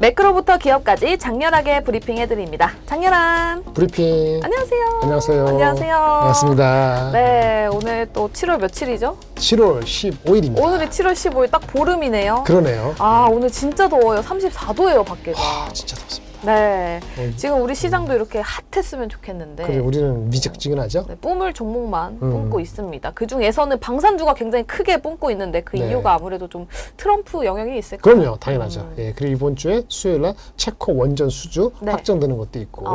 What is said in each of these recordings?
매크로부터 기업까지 장렬하게 브리핑해드립니다. 장렬한 브리핑. 안녕하세요. 안녕하세요. 안녕하세요. 반갑습니다. 네, 오늘 또 7월 며칠이죠? 7월 15일입니다. 오늘이 7월 15일 딱 보름이네요. 그러네요. 아, 오늘 진짜 더워요. 34도예요, 밖에가. 와, 진짜 덥습니다. 네, 지금 우리 시장도 이렇게 핫했으면 좋겠는데. 그래, 우리는 미적지근하죠? 네, 뿜을 종목만 뿜고 있습니다. 그 중에서는 방산주가 굉장히 크게 뿜고 있는데 그 네. 이유가 아무래도 좀 트럼프 영향이 있을까요? 그럼요, 당연하죠. 예, 그리고 이번 주에 수요일날 체코 원전 수주 네. 확정되는 것도 있고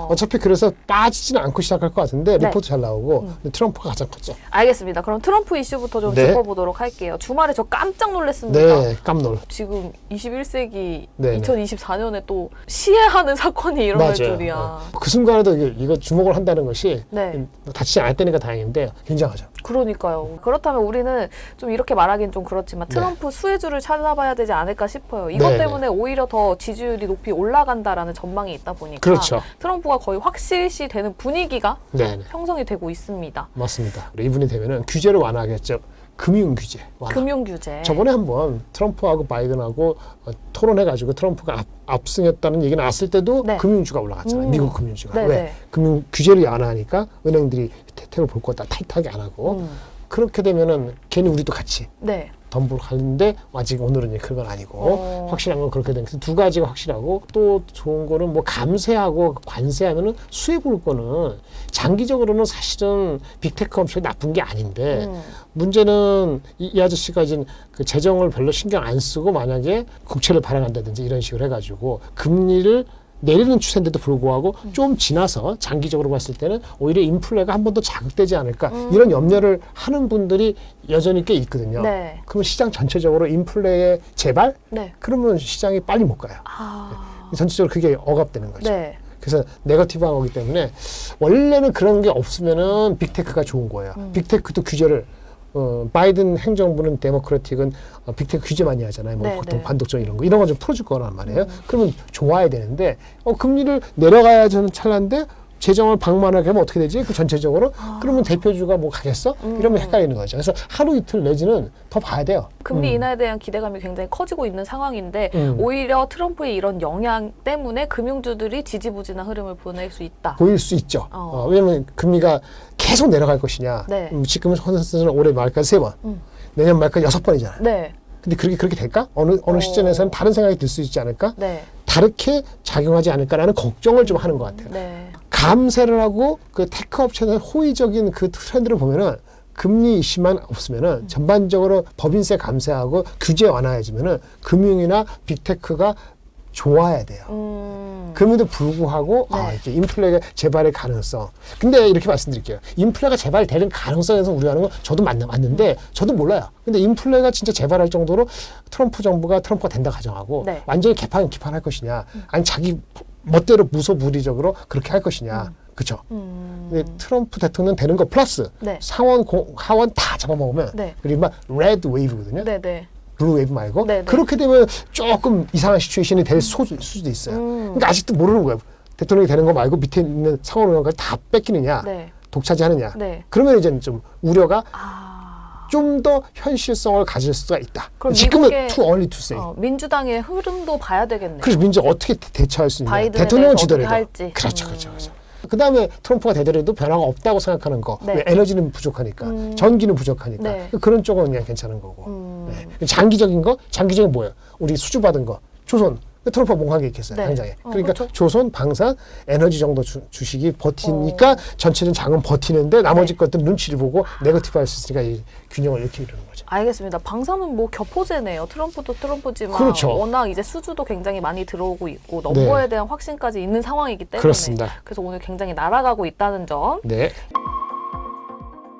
어차피 어차피 그래서 빠지지는 않고 시작할 것 같은데 네. 리포트 잘 나오고 근데 트럼프가 가장 컸죠. 알겠습니다. 그럼 트럼프 이슈부터 좀 네. 짚어보도록 할게요. 주말에 저 깜짝 놀랐습니다. 네, 깜놀. 지금 21세기 네, 2024년에 또 시해하는 사건이 일어날 맞아요. 줄이야. 네. 그 순간에도 이거 주목을 한다는 것이 네. 다치지 않았다니까 다행인데 굉장하죠. 그러니까요. 그렇다면 우리는 좀 이렇게 말하긴 좀 그렇지만 네. 트럼프 수혜주를 찾아봐야 되지 않을까 싶어요. 이것 네, 때문에 오히려 더 지지율이 높이 올라간다라는 전망이 있다 보니까 그렇죠. 트럼프가 거의 확실시 되는 분위기가 네, 네. 형성이 되고 있습니다. 맞습니다. 이분이 되면은 규제를 완화하겠죠. 금융 규제 완화. 금융 규제. 저번에 한번 트럼프하고 바이든하고 토론해가지고 트럼프가 압승했다는 얘기 나왔을 때도 네. 금융주가 올라갔잖아요. 미국 금융주가. 네, 왜? 네. 금융 규제를 완화하니까 은행들이 혜택을 볼 거다 타이트하게 안 하고 그렇게 되면은 괜히 우리도 같이 네. 덤불 가는데 아직 오늘은 그건 아니고 확실한 건 그렇게 되는 두 가지가 확실하고 또 좋은 거는 뭐 감세하고 관세하면은 수혜 볼 거는 장기적으로는 사실은 빅테크 업체가 나쁜 게 아닌데 문제는 이 아저씨가 이제 그 재정을 별로 신경 안 쓰고 만약에 국채를 발행한다든지 이런 식으로 해가지고 금리를 내리는 추세인데도 불구하고 좀 지나서 장기적으로 봤을 때는 오히려 인플레가 한 번 더 자극되지 않을까 이런 염려를 하는 분들이 여전히 꽤 있거든요. 네. 그러면 시장 전체적으로 인플레의 재발? 네. 그러면 시장이 빨리 못 가요. 전체적으로 그게 억압되는 거죠. 네. 그래서 네거티브한 거기 때문에 원래는 그런 게 없으면은 빅테크가 좋은 거예요. 빅테크도 규제를 바이든 행정부는 데모크래틱은 빅테크 규제 많이 하잖아요. 뭐 네, 보통 네. 반독점 이런 거 좀 풀어줄 거란 말이에요. 그러면 좋아야 되는데 금리를 내려가야 저는 찰나인데 재정을 방만하게 하면 어떻게 되지? 그 전체적으로 그러면 대표주가 뭐 가겠어? 이러면 헷갈리는 거죠. 그래서 하루 이틀 내지는 더 봐야 돼요. 금리 인하에 대한 기대감이 굉장히 커지고 있는 상황인데 오히려 트럼프의 이런 영향 때문에 금융주들이 지지부진한 흐름을 보낼 수 있다. 보일 수 있죠. 왜냐하면 금리가 계속 내려갈 것이냐. 네. 지금 컨센서스는 올해 말까지 3번, 내년 말까지 6번이잖아요. 네. 근데 그렇게 될까? 어느 시점에서는 다른 생각이 들 수 있지 않을까? 네. 다르게 작용하지 않을까라는 걱정을 좀 하는 것 같아요. 네. 감세를 하고 그 테크 업체는 호의적인 그 트렌드를 보면은 금리 이슈만 없으면은 전반적으로 법인세 감세하고 규제 완화해지면은 금융이나 빅테크가 좋아야 돼요. 그럼에도 불구하고 네. 이렇게 인플레가 재발의 가능성. 근데 이렇게 말씀드릴게요. 인플레가 재발되는 가능성에서 우려하는 건 저도 맞는데 저도 몰라요. 근데 인플레가 진짜 재발할 정도로 트럼프가 된다 가정하고 네. 완전히 개판할 것이냐, 아니 자기 멋대로 무소불위적으로 그렇게 할 것이냐. 그렇죠. 근데 트럼프 대통령 되는 거 플러스 네. 상원 하원 다 잡아먹으면 네. 그리고 막 레드 웨이브거든요. 네. 네. 블루 웨이브 말고 네네. 그렇게 되면 조금 이상한 시츄에이션이 될 수도 있어요. 그러니까 아직도 모르는 거예요. 대통령이 되는 거 말고 밑에 있는 상원 의원까지 다 뺏기느냐, 네. 독차지하느냐. 네. 그러면 이제 좀 우려가 좀 더 현실성을 가질 수가 있다. 그럼 지금은 미국의, too early to say. 민주당의 흐름도 봐야 되겠네요. 그래서 민주가 어떻게 대처할 수 있냐. 바이든에 대통령은 대해서 어떻게 지더라도. 할지. 그렇죠. 그 다음에 트럼프가 되더라도 변화가 없다고 생각하는 거. 네. 왜 에너지는 부족하니까. 전기는 부족하니까. 네. 그런 쪽은 그냥 괜찮은 거고. 네. 장기적인 뭐예요? 우리 수주받은 거. 조선. 트럼프가 몽하게 있겠어요. 네. 당장에. 그러니까 그렇죠. 조선, 방산, 에너지 정도 주식이 버티니까 전체는 장은 버티는데 나머지 네. 것들 눈치를 보고 네거티브 할 수 있으니까 이 균형을 이렇게 이루는 거죠. 알겠습니다. 방사는 뭐 교포제네요. 트럼프도 트럼프지만 그렇죠. 워낙 이제 수주도 굉장히 많이 들어오고 있고 넘버에 네. 대한 확신까지 있는 상황이기 때문에 그렇습니다. 그래서 오늘 굉장히 날아가고 있다는 점. 네.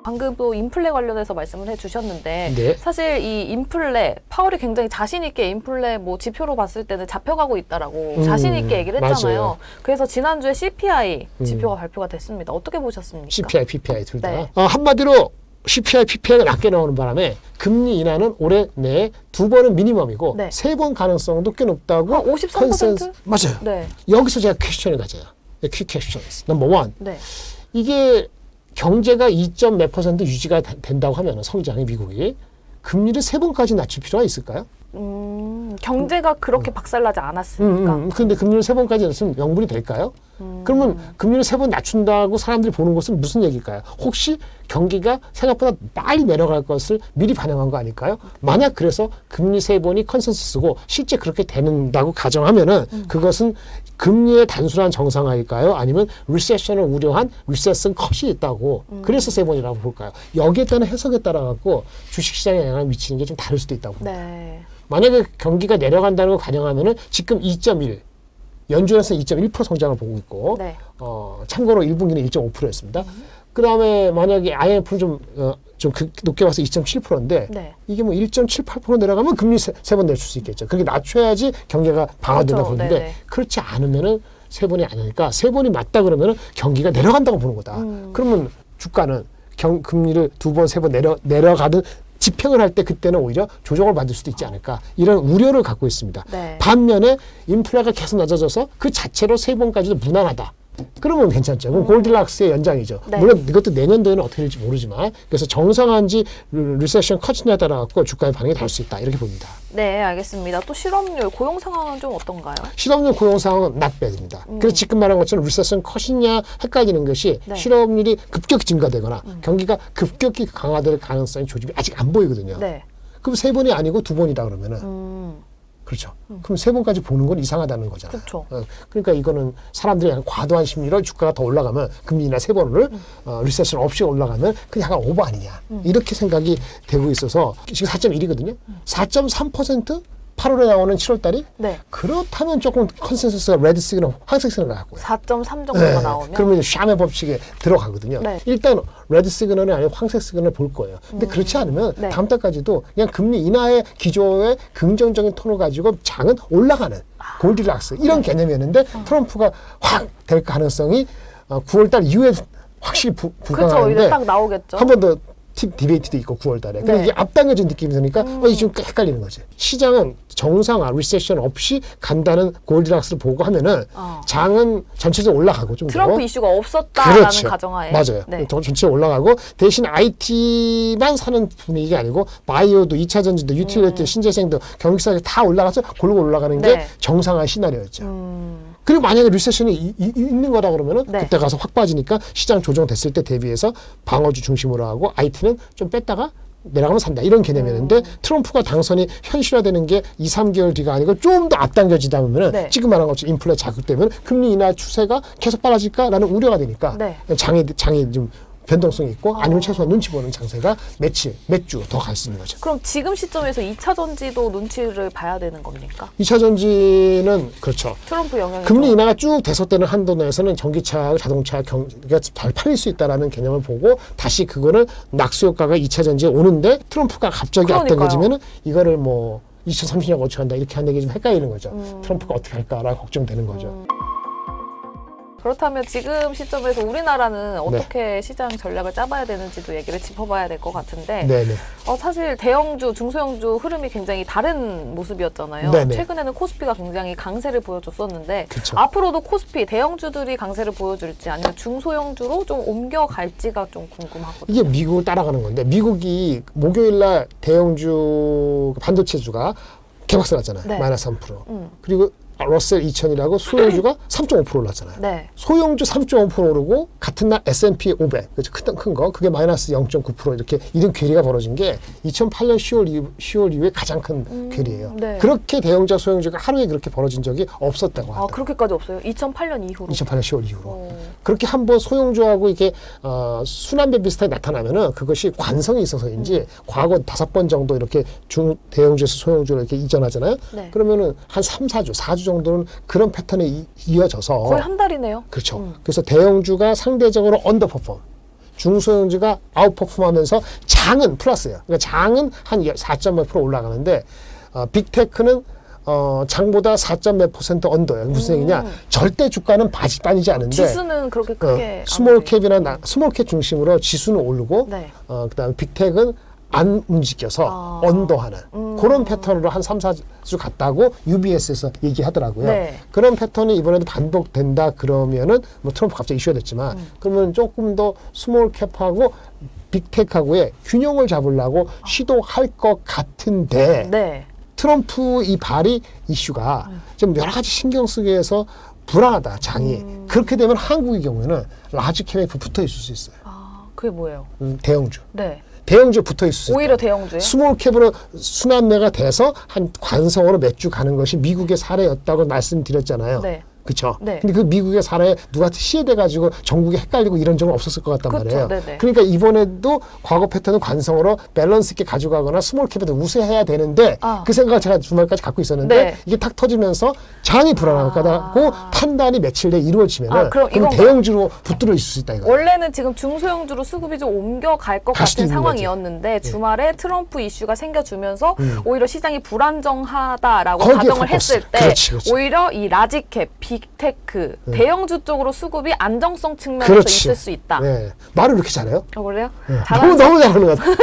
방금 또 인플레 관련해서 말씀을 해주셨는데 네. 사실 이 인플레 파월이 굉장히 자신 있게 인플레 뭐 지표로 봤을 때는 잡혀가고 있다라고 자신 있게 얘기를 했잖아요. 맞아요. 그래서 지난주에 CPI 지표가 발표가 됐습니다. 어떻게 보셨습니까? CPI, PPI 둘 다. 네. 한마디로 CPI, PPI가 낮게 나오는 바람에 금리 인하는 올해 내에 2번은 미니멈이고 네. 3번 가능성도 꽤 높다고. 53%? 맞아요. 네. 여기서 제가 퀘스천을 가져요. 퀵 퀘스천. 넘버 원. 네. 이게 경제가 2몇% 유지가 된다고 하면 성장이 미국이 금리를 3번까지 낮출 필요가 있을까요? 경제가 그렇게 박살나지 않았으니까. 그런데 금리를 3번까지 낮추면 명분이 될까요? 그러면 금리를 3번 낮춘다고 사람들이 보는 것은 무슨 얘기일까요? 혹시 경기가 생각보다 빨리 내려갈 것을 미리 반영한 거 아닐까요? 만약 그래서 금리 3번이 컨센서스고 실제 그렇게 된다고 가정하면은 그것은 금리의 단순한 정상화일까요? 아니면 리세션을 우려한 리세션 컷이 있다고 그래서 3번이라고 볼까요? 여기에 따른 해석에 따라 갖고 주식시장에 영향을 미치는 게 좀 다를 수도 있다고 봅니다. 네. 만약에 경기가 내려간다는 걸 가정하면은 지금 2.1 연준에서 2.1% 성장을 보고 있고 네. 참고로 1분기는 1.5%였습니다. 그 다음에 만약에 IMF는 좀 높게 봐서 2.7%인데 네. 이게 뭐 1.78% 내려가면 금리 세 번 내줄 수 있겠죠. 그렇게 낮춰야지 경기가 방어된다 그렇죠. 보는데 네네. 그렇지 않으면은 3번이 아니니까 3번이 맞다 그러면은 경기가 내려간다고 보는 거다. 그러면 주가는 금리를 2번, 3번 내려가든 집행을 할 때 그때는 오히려 조정을 받을 수도 있지 않을까 이런 우려를 갖고 있습니다. 네. 반면에 인플레가 계속 낮아져서 그 자체로 3번까지도 무난하다. 그러면 괜찮죠. 그럼 골디락스의 연장이죠. 네. 물론 이것도 내년도에는 어떻게 될지 모르지만 그래서 정상한지 리세션 컷이냐에 따라 갖고 주가의 반응이 다를 수 있다. 이렇게 봅니다. 네, 알겠습니다. 또 실업률, 고용 상황은 좀 어떤가요? 실업률 고용 상황은 not bad입니다. 그래서 지금 말한 것처럼 리세션 컷이냐 헷갈리는 것이 네. 실업률이 급격히 증가되거나 경기가 급격히 강화될 가능성의 조짐이 아직 안 보이거든요. 네. 그럼 3번이 아니고 2번이다 그러면은 그렇죠. 그럼 3번까지 보는 건 이상하다는 거잖아요. 그렇죠. 그러니까 이거는 사람들이 약간 과도한 심리로 주가가 더 올라가면 금리나 3번을 리세션 없이 올라가면 그냥 약간 오버 아니냐. 이렇게 생각이 되고 있어서 지금 4.1이거든요. 4.3% 8월에 나오는 7월달이 네. 그렇다면 조금 컨센서스가 레드 시그널, 황색 시그널 나왔고요. 4.3 정도가 나오면 그러면 이제 샤메 법칙에 들어가거든요. 네. 일단 레드 시그널이 아니라 황색 시그널을 볼 거예요. 근데 그렇지 않으면 네. 다음 달까지도 그냥 금리 인하의 기조의 긍정적인 톤을 가지고 장은 올라가는 골디락스 이런 개념이었는데 트럼프가 확 될 가능성이 9월 달 이후에 확실히 그렇죠. 이제 부각하는데 딱 나오겠죠. 한 번 더 디베이트도 있고 9월 달에. 근데 네. 이게 앞당겨진 느낌이 드니까 이게 좀 헷갈리는 거지. 시장은 정상화, 리세션 없이 간다는 골디락스를 보고 하면은 장은 전체적으로 올라가고 좀 트럼프 더. 이슈가 없었다라는 그렇죠. 가정하에. 맞아요. 네. 전체적으로 올라가고 대신 IT만 사는 분위기가 아니고 바이오도 2차 전지도 유틸리티 신재생도 경기사가 다 올라가서 골고루 올라가는 게 네. 정상화 시나리오였죠. 그리고 만약에 리세션이 있는 거다 그러면은 네. 그때 가서 확 빠지니까 시장 조정됐을 때 대비해서 방어주 중심으로 하고 IT는 좀 뺐다가 내려가면 산다 이런 개념이었는데 트럼프가 당선이 현실화되는 게 2, 3개월 뒤가 아니고 좀 더 앞당겨지다 보면은 네. 지금 말한 것처럼 인플레 자극되면 금리 인하 추세가 계속 빨라질까라는 우려가 되니까 네. 장이 좀 변동성이 있고 아니면 최소한 눈치 보는 장세가 몇 주 더 갈 수 있는 거죠. 그럼 지금 시점에서 2차 전지도 눈치를 봐야 되는 겁니까? 2차 전지는 그렇죠. 트럼프 영향이 금리 좀- 인하가 쭉 대속되는 한도 내에서는 전기차, 자동차 경기가 잘 팔릴 수 있다라는 개념을 보고 다시 그거를 낙수 효과가 2차 전지에 오는데 트럼프가 갑자기 그러니까요. 앞당겨지면은 이거를 뭐 2030년 어떻게 한다 이렇게 하는 게 좀 헷갈리는 거죠. 트럼프가 어떻게 할까라고 걱정되는 거죠. 그렇다면 지금 시점에서 우리나라는 어떻게 시장 전략을 짜봐야 되는지도 얘기를 짚어봐야 될 것 같은데 네네. 사실 대형주, 중소형주 흐름이 굉장히 다른 모습이었잖아요. 네네. 최근에는 코스피가 굉장히 강세를 보여줬었는데 그쵸. 앞으로도 코스피, 대형주들이 강세를 보여줄지 아니면 중소형주로 좀 옮겨갈지가 좀 궁금하거든요. 이게 미국을 따라가는 건데 미국이 목요일날 대형주 반도체주가 개박살 났잖아요. 네. 마이너스 3%. 그리고 러셀 2000이라고 소형주가 3.5% 올랐잖아요. 네. 소형주 3.5% 오르고 같은 날 S&P 500, 그렇죠. 큰 거, 그게 마이너스 0.9% 이렇게 이런 괴리가 벌어진 게 2008년 10월 이후에 가장 큰 괴리예요. 네. 그렇게 대형자 소형주가 하루에 그렇게 벌어진 적이 없었다고 아, 하더라고요. 그렇게까지 없어요? 2008년 이후로? 2008년 10월 이후로. 어. 그렇게 한번 소형주하고 이게 순환배 비슷하게 나타나면은 그것이 관성이 있어서인지 과거 5번 정도 이렇게 대형주에서 소형주로 이렇게 이전하잖아요. 네. 그러면은 한 3, 4주 정도는 그런 패턴이 이어져서 거의 한 달이네요. 그렇죠. 그래서 대형주가 상대적으로 언더퍼폼, 중소형주가 아웃퍼폼하면서 장은 플러스예요. 그러니까 장은 한 4.몇% 올라가는데 빅테크는 장보다 4.몇 % 언더예요. 무슨 얘기냐? 절대 주가는 빠지지 않은데 지수는 그렇게 크게 스몰캡이나 스몰캡 중심으로 지수는 오르고 네. 그다음에 빅텍은 안 움직여서 언더하는 그런 패턴으로 한 3, 4주 갔다고 UBS에서 얘기하더라고요. 네. 그런 패턴이 이번에도 반복된다 그러면은 뭐 트럼프 갑자기 이슈가 됐지만 그러면 조금 더 스몰캡하고 빅텍하고의 균형을 잡으려고 시도할 것 같은데 네. 트럼프 이 발의 이슈가 좀 여러 가지 신경 쓰게 해서 불안하다, 장이. 그렇게 되면 한국의 경우에는 라지캡에 붙어 있을 수 있어요. 아, 그게 뭐예요? 대형주. 네. 대형주에 붙어 있을 수 있어요. 오히려 대형주에? 스몰캡으로 순환매가 돼서 한 관성으로 몇 주 가는 것이 미국의 사례였다고 말씀드렸잖아요. 네. 그렇죠. 네. 근데 그 미국의 사례에 누가 시해돼가지고 전국이 헷갈리고 이런 적은 없었을 것 같단 그쵸, 말이에요. 네네. 그러니까 이번에도 과거 패턴은 관성으로 밸런스 있게 가져가거나 스몰캡에도 우세해야 되는데 그 생각을 제가 주말까지 갖고 있었는데 네. 이게 탁 터지면서 장이 불안하다고 판단이 며칠 내에 이루어지면은 그럼 그럼 이건가요? 대형주로 붙들어 있을 수 있다 이거예요. 원래는 지금 중소형주로 수급이 좀 옮겨갈 것 갈 수도 같은 있는 상황이었는데 주말에 트럼프 이슈가 생겨주면서 오히려 시장이 불안정하다라고 거기에 가정을 포커스. 했을 때 그렇지. 오히려 이 라지캡, 빅테크, 대형주 쪽으로 수급이 안정성 측면에서 그렇지. 있을 수 있다. 네. 말을 이렇게 잘해요? 그래요? 너무 잘하는 것 같아요.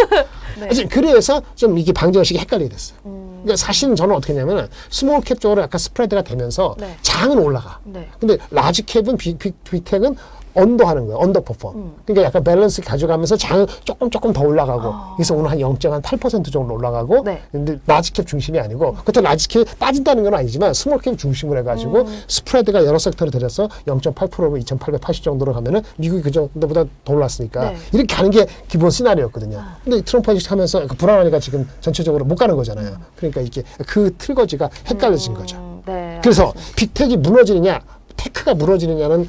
네. 하여튼 그래서 좀 이게 방정식이 헷갈리게 됐어요. 그러니까 사실은 저는 어떻게 했냐면 스몰캡 쪽으로 약간 스프레드가 되면서 네. 장은 올라가. 네. 근데 라지캡은 빅텍은 언더하는 거예요. 언더퍼폼. 그러니까 약간 밸런스 가져가면서 장은 조금 더 올라가고. 그래서 오늘 한 0.8% 정도 올라가고. 네. 근데 라지캡 중심이 아니고 그렇다고 라지캡이 빠진다는 건 아니지만 스몰캡 중심으로 해가지고 스프레드가 여러 섹터로 들여서 0.8%로 2,880 정도로 가면은 미국이 그 정도보다 더 올랐으니까 네. 이렇게 가는 게 기본 시나리오였거든요. 근데 트럼프 하면서 그 불안하니까 지금 전체적으로 못 가는 거잖아요. 그러니까 이게 그 틀거지가 헷갈려진 거죠. 네. 그래서 빅텍이 무너지느냐 테크가 무너지느냐는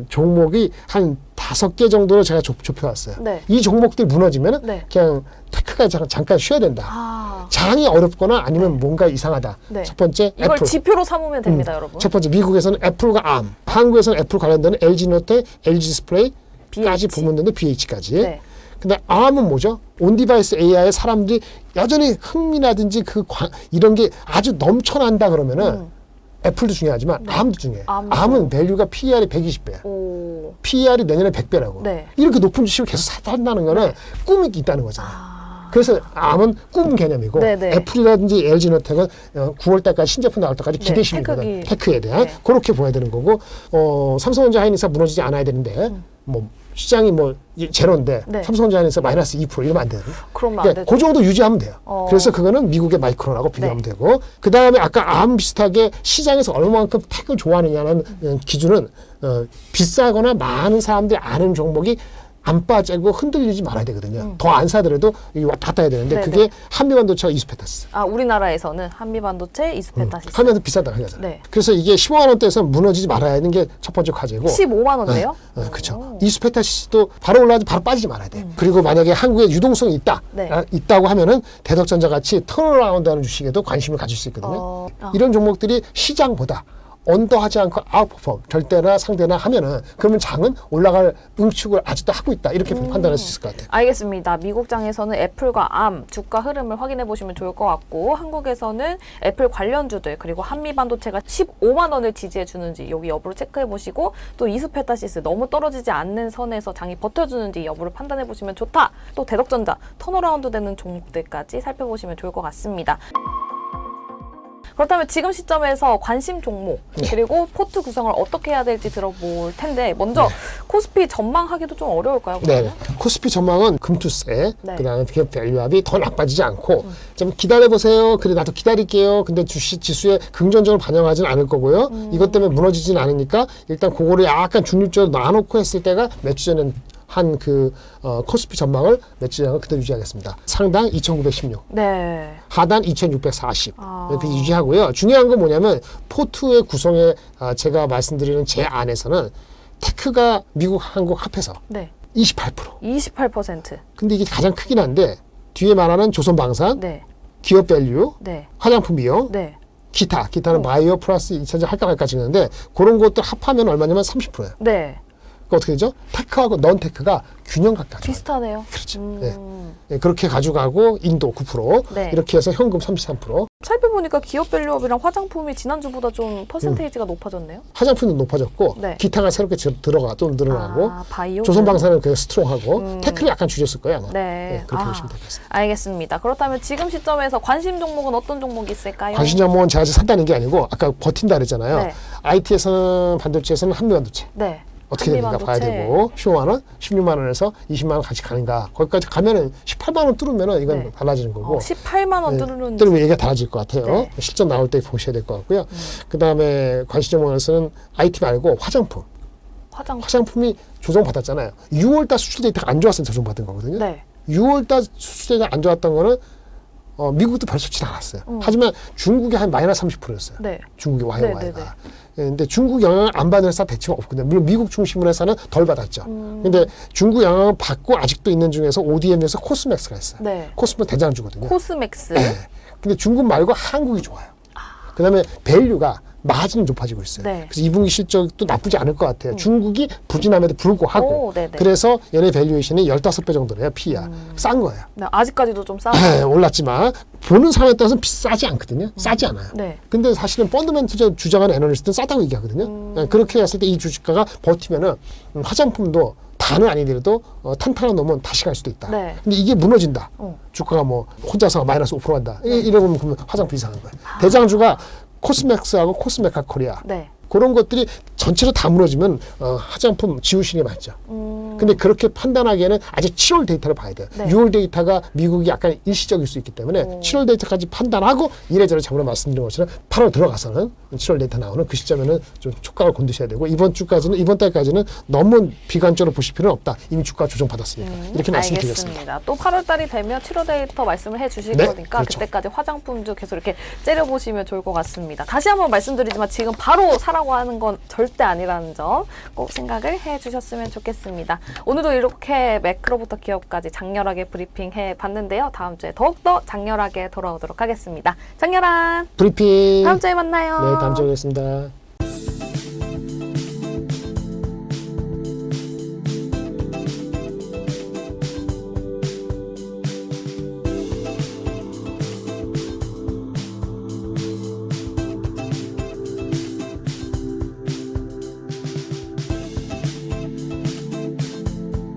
종목이 한 5개 정도로 제가 좁혀왔어요. 네. 이 종목들이 무너지면 네. 그냥 테크가 잠깐 쉬어야 된다. 장이 어렵거나 아니면 뭔가 이상하다. 네. 첫 번째 이걸 애플. 지표로 삼으면 됩니다, 여러분. 첫 번째 미국에서는 애플과 암, 한국에서는 애플 관련된 LG노트, LG디스플레이까지 BH. 보면 되는데 BH까지. 네. 근데 암은 뭐죠? 온디바이스 AI에 사람들이 여전히 흥미라든지 이런 게 아주 넘쳐난다 그러면은 애플도 중요하지만 암도 중요해요. 암은 밸류가 PER이 120배야. 오. PER이 내년에 100배라고. 네. 이렇게 높은 주식을 계속 산다는 거는 꿈이 있다는 거잖아요. 그래서 암은 꿈 개념이고 네네. 애플이라든지 LG노텍은 9월 달까지 신제품 나올 때까지 기대 네, 심리거든. 테크에 대한 네. 그렇게 보여야 되는 거고 삼성전자 하이닉스가 무너지지 않아야 되는데 뭐 시장이 뭐 제로인데 네. 삼성전자 하이닉스 마이너스 2% 이러면 안 돼요. 그러면 안 그러니까 되죠. 그 정도 유지하면 돼요. 그래서 그거는 미국의 마이크론하고 비교하면 네. 되고 그 다음에 아까 암 비슷하게 시장에서 얼마만큼 택을 좋아하느냐는 기준은 비싸거나 많은 사람들이 아는 종목이 안 빠지고 흔들리지 말아야 되거든요. 더 안 사더라도 이게 왔다 갔다 해야 되는데 네네. 그게 한미반도체와 이수페타스. 우리나라에서는 한미반도체, 이수페타시스. 하면서 비싸다 그래서. 네. 그래서 이게 15만 원대에서 무너지지 말아야 하는 게 첫 번째 과제고. 15만 원대요? 그렇죠. 이수페타시스도 바로 올라가지 바로 빠지지 말아야 돼. 그리고 만약에 한국에 유동성이 있다, 네. 있다고 하면은 대덕전자 같이 턴어라운드하는 주식에도 관심을 가질 수 있거든요. 이런 종목들이 시장보다 언더하지 않고 아웃퍼폼 절대나 상대나 하면은 그러면 장은 올라갈 응축을 아직도 하고 있다 이렇게 판단할 수 있을 것 같아요. 알겠습니다. 미국장에서는 애플과 암 주가 흐름을 확인해 보시면 좋을 것 같고 한국에서는 애플 관련주들 그리고 한미반도체가 15만 원을 지지해 주는지 여기 여부를 체크해 보시고 또 이수페타시스 너무 떨어지지 않는 선에서 장이 버텨주는지 여부를 판단해 보시면 좋다. 또 대덕전자 턴어라운드 되는 종목들까지 살펴보시면 좋을 것 같습니다. 그렇다면 지금 시점에서 관심 종목 그리고 포트 구성을 어떻게 해야 될지 들어볼 텐데 먼저 코스피 전망하기도 좀 어려울까요? 네. 코스피 전망은 금투세, 네. 그다음에 기업 밸류압이 더 나빠지지 않고 좀 기다려보세요. 그래 나도 기다릴게요. 근데 지수에 긍정적으로 반영하지는 않을 거고요. 이것 때문에 무너지진 않으니까 일단 그거를 약간 중립적으로 놔놓고 했을 때가 몇 주 전에 한 코스피 전망을 며칠 전에 그대로 유지하겠습니다. 상단 2,916. 네. 하단 2,640 이렇게 유지하고요. 중요한 건 뭐냐면 포트의 구성에 제가 말씀드리는 제 안에서는 테크가 미국, 한국 합해서 네. 28%. 28%. 근데 이게 가장 크긴 한데 뒤에 말하는 조선방산, 네. 기업 밸류, 네. 화장품 비용, 네. 기타는 바이오 플러스 2차전 할까 말까 지는데 그런 것들 합하면 얼마냐면 30%예요. 네. 그러니까 어떻게 되죠? 테크하고 넌 테크가 균형 가까워요. 비슷하네요. 그렇죠. 네, 그렇게 가져가고 인도 9%, 네. 이렇게 해서 현금 33%. 살펴보니까 기업 밸류업이랑 화장품이 지난주보다 좀 퍼센테이지가 높아졌네요. 화장품도 높아졌고 네. 기타가 새롭게 들어가 좀 늘어나고 바이오. 조선방사는 그 스트롱하고 테크를 약간 줄였을 거예요 아마. 네. 그렇게 보시면 되겠습니다. 알겠습니다. 그렇다면 지금 시점에서 관심 종목은 어떤 종목이 있을까요? 관심 종목은 제가 아직 산다는 게 아니고 아까 버틴다 그랬잖아요. 네. IT에서는 반도체에서는 한미반도체. 네. 어떻게 되는가 봐야 되고 15만 원, 16만 원에서 20만 원 같이 가는가 거기까지 가면은 18만 원 뚫으면은 이건 네. 달라지는 거고 18만 원 네, 뚫는 뚫으면 얘기가 달라질 것 같아요. 네. 실전 나올 때 보셔야 될 것 같고요. 그 다음에 관시정원에서는 IT 말고 화장품이 조정받았잖아요. 6월달 수출 데이터가 안 좋았을 때 조정받은 거거든요. 네. 6월달 수출 데이터가 안 좋았던 거는 미국도 별 좋지 않았어요. 하지만 중국이 한 마이너스 30%였어요. 네. 중국의 네, YOY가. 네, 네. 근데 중국 영향을 안 받는 회사 대체가 없거든요. 물론 미국 중심으로 해서는 덜 받았죠. 근데 중국 영향을 받고 아직도 있는 중에서 ODM에서 코스맥스가 있어요. 네. 코스맥 대장주거든요. 코스맥스. 네. 근데 중국 말고 한국이 좋아요. 그다음에 밸류가 마진이 높아지고 있어요. 네. 그래서 2분기 실적도 나쁘지 않을 것 같아요. 중국이 부진함에도 불구하고. 오, 네네. 그래서 얘네 밸류에이션이 15배 정도래요. P야. 싼 거예요. 네, 아직까지도 좀 싸. 올랐지만 보는 사람에 따라서는 비싸지 않거든요. 싸지 않아요. 네. 근데 사실은 펀드멘트 주장하는 애널리스트는 싸다고 얘기하거든요. 그렇게 했을 때 이 주식가가 버티면은 화장품도 다는 아니더라도 탄탄한 놈은 다시 갈 수도 있다. 네. 근데 이게 무너진다. 주가가 뭐 혼자서 마이너스 5% 한다. 이러면 그러면 화장품 이상한 거예요. 대장주가 코스맥스하고 코스메카 코리아. 네. 그런 것들이 전체로 다 무너지면 화장품 지우시는 게 맞죠. 근데 그렇게 판단하기에는 아직 7월 데이터를 봐야 돼요. 네. 6월 데이터가 미국이 약간 일시적일 수 있기 때문에 7월 데이터까지 판단하고 이래저래 저번에 말씀드린 것처럼 8월 들어가서는 7월 데이터 나오는 그 시점에는 좀 촉각을 건드셔야 되고 이번 달까지는 너무 비관적으로 보실 필요는 없다. 이미 주가 조정 받았으니까 이렇게 말씀드리겠습니다. 알겠습니다. 또 8월 달이 되면 7월 데이터 말씀을 해주실 네, 거니까 그렇죠. 그때까지 화장품도 계속 이렇게 째려보시면 좋을 것 같습니다. 다시 한번 말씀드리지만 지금 바로 사라고 하는 건 절대 아니라는 점 꼭 생각을 해주셨으면 좋겠습니다. 오늘도 이렇게 매크로부터 기업까지 장렬하게 브리핑해 봤는데요. 다음 주에 더욱더 장렬하게 돌아오도록 하겠습니다. 장렬한 브리핑. 다음 주에 만나요. 네, 다음 주에 뵙겠습니다.